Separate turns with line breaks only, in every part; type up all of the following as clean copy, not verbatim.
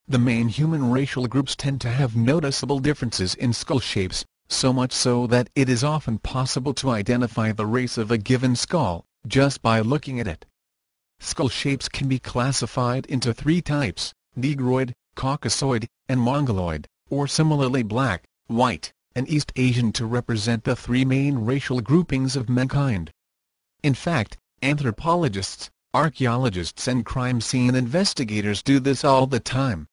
The main human racial groups tend to have noticeable differences in skull shapes, so much so that it is often possible to identify the race of a given skull, just by looking at it. Skull shapes can be classified into three types: Negroid, Caucasoid, and Mongoloid, or similarly Black, White, and East Asian to represent the three main racial groupings of mankind. In fact, anthropologists, archaeologists and crime scene investigators do this all the time.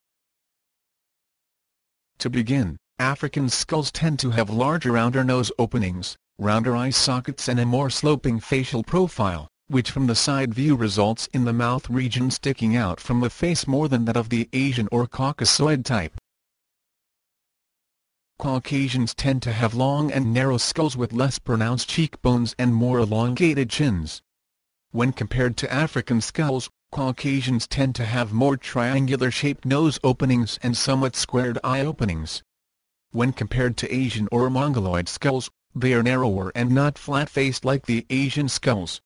To begin, African skulls tend to have larger rounder nose openings, rounder eye sockets and a more sloping facial profile, which from the side view results in the mouth region sticking out from the face more than that of the Asian or Caucasoid type. Caucasians tend to have long and narrow skulls with less pronounced cheekbones and more elongated chins. When compared to African skulls, Caucasians tend to have more triangular-shaped nose openings and somewhat squared eye openings. When compared to Asian or Mongoloid skulls, they are narrower and not flat-faced like the Asian skulls.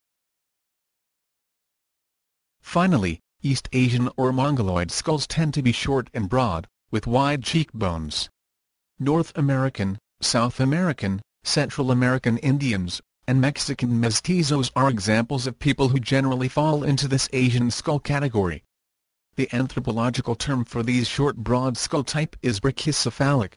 Finally, East Asian or Mongoloid skulls tend to be short and broad, with wide cheekbones. North American, South American, Central American Indians, and Mexican mestizos are examples of people who generally fall into this Asian skull category. The anthropological term for these short broad skull type is brachycephalic.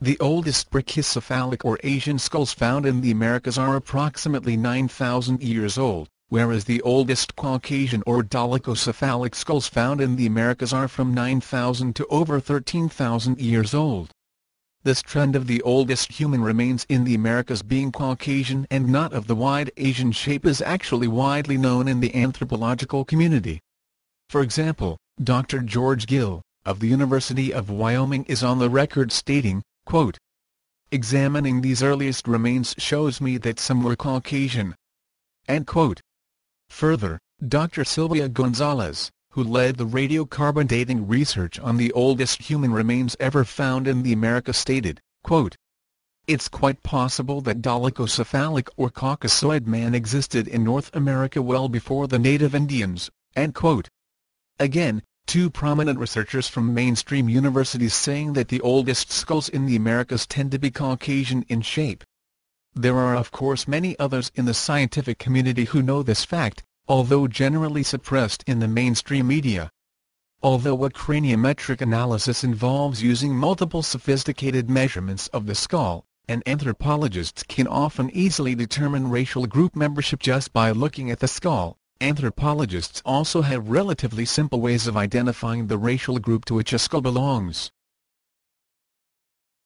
The oldest brachycephalic or Asian skulls found in the Americas are approximately 9,000 years old, whereas the oldest Caucasian or dolichocephalic skulls found in the Americas are from 9,000 to over 13,000 years old. This trend of the oldest human remains in the Americas being Caucasian and not of the wide Asian shape is actually widely known in the anthropological community. For example, Dr. George Gill, of the University of Wyoming is on the record stating, quote, "Examining these earliest remains shows me that some were Caucasian." End quote. Further, Dr. Sylvia Gonzalez, who led the radiocarbon dating research on the oldest human remains ever found in the Americas stated, quote, "It's quite possible that dolichocephalic or Caucasoid man existed in North America well before the native Indians." End quote. Again, two prominent researchers from mainstream universities saying that the oldest skulls in the Americas tend to be Caucasian in shape. There are of course many others in the scientific community who know this fact, although generally suppressed in the mainstream media. Although a craniometric analysis involves using multiple sophisticated measurements of the skull, and anthropologists can often easily determine racial group membership just by looking at the skull, anthropologists also have relatively simple ways of identifying the racial group to which a skull belongs.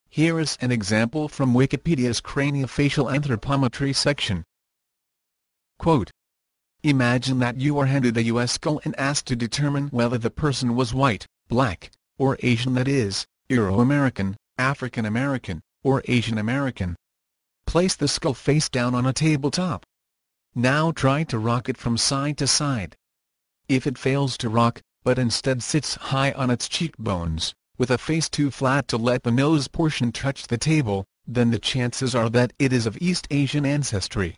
Here is an example from Wikipedia's craniofacial anthropometry section. Quote, "Imagine that you are handed a U.S. skull and asked to determine whether the person was white, black, or Asian, that is, Euro-American, African-American, or Asian American. Place the skull face down on a tabletop. Now try to rock it from side to side. If it fails to rock, but instead sits high on its cheekbones, with a face too flat to let the nose portion touch the table, then the chances are that it is of East Asian ancestry.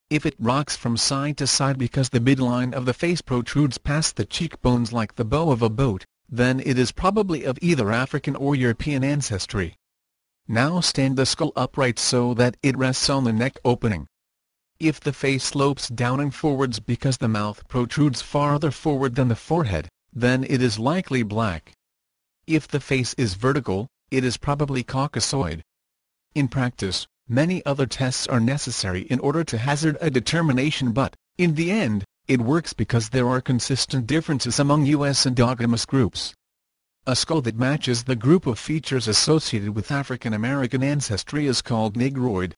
If it rocks from side to side because the midline of the face protrudes past the cheekbones like the bow of a boat, then it is probably of either African or European ancestry. Now stand the skull upright so that it rests on the neck opening. If the face slopes down and forwards because the mouth protrudes farther forward than the forehead, then it is likely black. If the face is vertical, it is probably Caucasoid. In practice, many other tests are necessary in order to hazard a determination, but, in the end, it works because there are consistent differences among U.S. endogamous groups. A skull that matches the group of features associated with African American ancestry is called Negroid.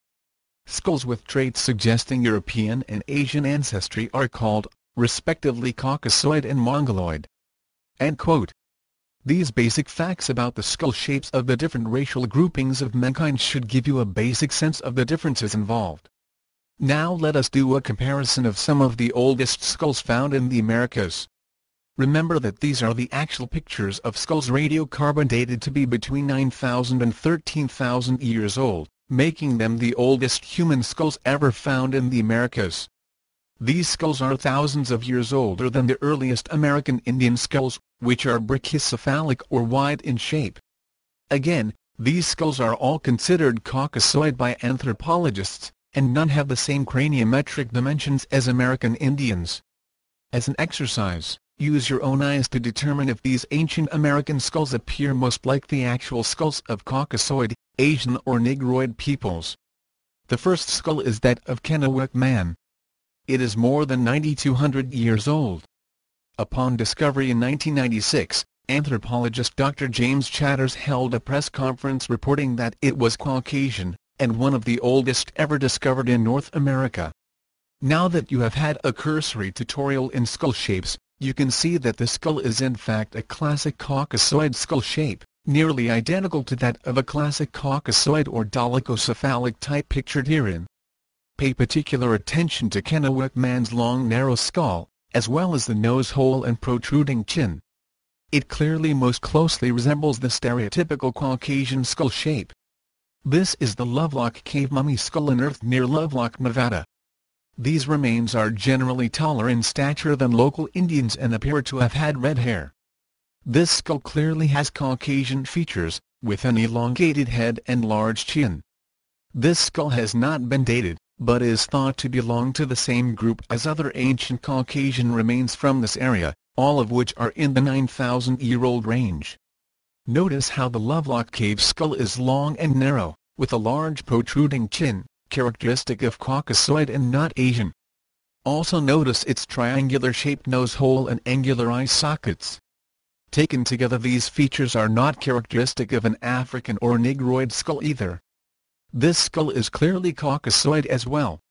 Skulls with traits suggesting European and Asian ancestry are called, respectively, Caucasoid and Mongoloid. End quote. These basic facts about the skull shapes of the different racial groupings of mankind should give you a basic sense of the differences involved. Now let us do a comparison of some of the oldest skulls found in the Americas. Remember that these are the actual pictures of skulls radiocarbon dated to be between 9,000 and 13,000 years old, making them the oldest human skulls ever found in the Americas. These skulls are thousands of years older than the earliest American Indian skulls, which are brachycephalic or wide in shape. Again, these skulls are all considered Caucasoid by anthropologists, and none have the same craniometric dimensions as American Indians. As an exercise, use your own eyes to determine if these ancient American skulls appear most like the actual skulls of Caucasoid, Asian or Negroid peoples. The first skull is that of Kennewick man. It is more than 9,200 years old. Upon discovery in 1996, anthropologist Dr. James Chatters held a press conference reporting that it was Caucasian, and one of the oldest ever discovered in North America. Now that you have had a cursory tutorial in skull shapes, you can see that the skull is in fact a classic Caucasoid skull shape, nearly identical to that of a classic Caucasoid or dolichocephalic type pictured herein. Pay particular attention to Kennewick man's long narrow skull, as well as the nose hole and protruding chin. It clearly most closely resembles the stereotypical Caucasian skull shape. This is the Lovelock Cave mummy skull unearthed near Lovelock, Nevada. These remains are generally taller in stature than local Indians and appear to have had red hair. This skull clearly has Caucasian features, with an elongated head and large chin. This skull has not been dated, but is thought to belong to the same group as other ancient Caucasian remains from this area, all of which are in the 9,000-year-old range. Notice how the Lovelock Cave skull is long and narrow, with a large protruding chin, characteristic of Caucasoid and not Asian. Also notice its triangular-shaped nose hole and angular eye sockets. Taken together, these features are not characteristic of an African or Negroid skull either. This skull is clearly Caucasoid as well.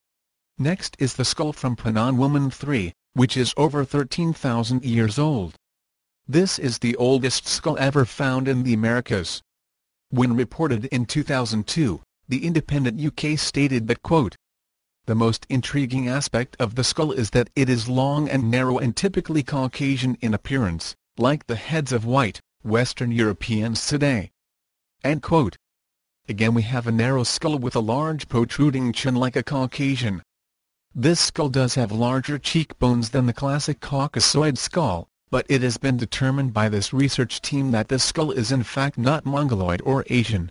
Next is the skull from Penang Woman 3, which is over 13,000 years old. This is the oldest skull ever found in the Americas. When reported in 2002, the Independent UK stated that, quote, "The most intriguing aspect of the skull is that it is long and narrow and typically Caucasian in appearance, like the heads of white, Western Europeans today." End quote. Again, we have a narrow skull with a large protruding chin like a Caucasian. This skull does have larger cheekbones than the classic Caucasoid skull, but it has been determined by this research team that the skull is in fact not Mongoloid or Asian.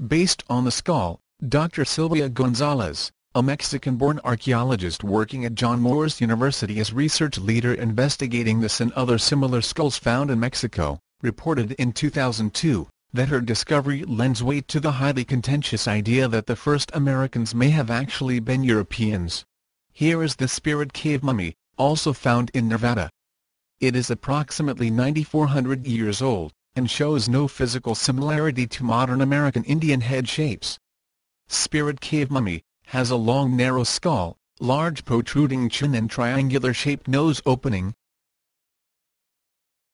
Based on the skull, Dr. Sylvia Gonzalez, a Mexican-born archaeologist working at John Moores University as research leader investigating this and other similar skulls found in Mexico, reported in 2002, that her discovery lends weight to the highly contentious idea that the first Americans may have actually been Europeans. Here is the Spirit Cave mummy, also found in Nevada. It is approximately 9,400 years old, and shows no physical similarity to modern American Indian head shapes. Spirit Cave mummy has a long narrow skull, large protruding chin and triangular-shaped nose opening.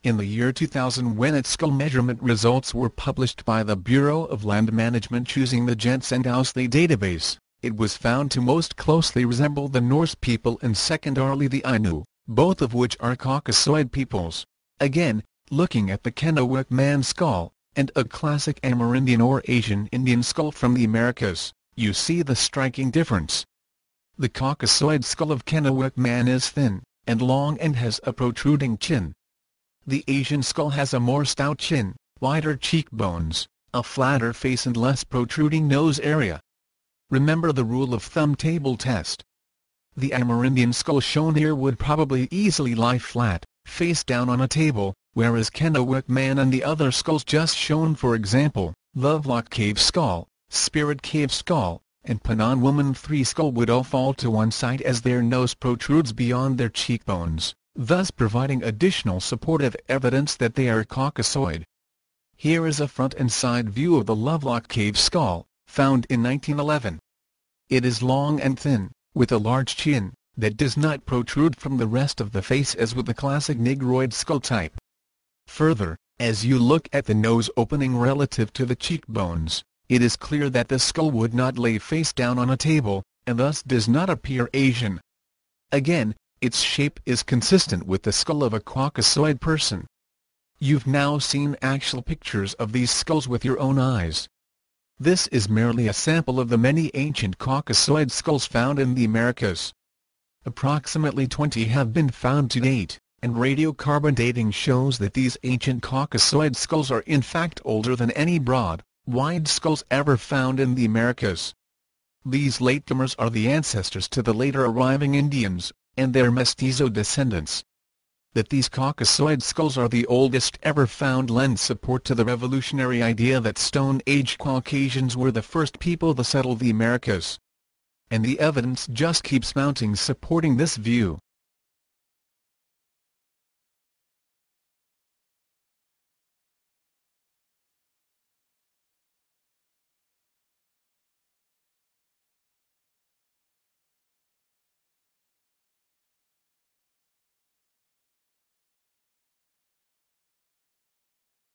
In the year 2000, when its skull measurement results were published by the Bureau of Land Management using the Jens and Ousley database, it was found to most closely resemble the Norse people and secondarily the Ainu, both of which are Caucasoid peoples. Again, looking at the Kennewick man skull, and a classic Amerindian or Asian Indian skull from the Americas, you see the striking difference. The Caucasoid skull of Kennewick man is thin, and long and has a protruding chin. The Asian skull has a more stout chin, wider cheekbones, a flatter face and less protruding nose area. Remember the rule of thumb table test. The Amerindian skull shown here would probably easily lie flat, face down on a table, whereas Kennewick man and the other skulls just shown, for example, Lovelock Cave skull, Spirit Cave skull, and Penang Woman 3 skull, would all fall to one side as their nose protrudes beyond their cheekbones, thus providing additional supportive evidence that they are Caucasoid. Here is a front and side view of the Lovelock Cave skull, found in 1911. It is long and thin, with a large chin, that does not protrude from the rest of the face as with the classic Negroid skull type. Further, as you look at the nose opening relative to the cheekbones, it is clear that the skull would not lay face down on a table, and thus does not appear Asian. Again, its shape is consistent with the skull of a Caucasoid person. You've now seen actual pictures of these skulls with your own eyes. This is merely a sample of the many ancient Caucasoid skulls found in the Americas. Approximately 20 have been found to date, and radiocarbon dating shows that these ancient Caucasoid skulls are in fact older than any broad, wide skulls ever found in the Americas. These latecomers are the ancestors to the later arriving Indians, and their mestizo descendants. That these Caucasoid skulls are the oldest ever found lends support to the revolutionary idea that Stone Age Caucasians were the first people to settle the Americas. And the evidence just keeps mounting supporting this view.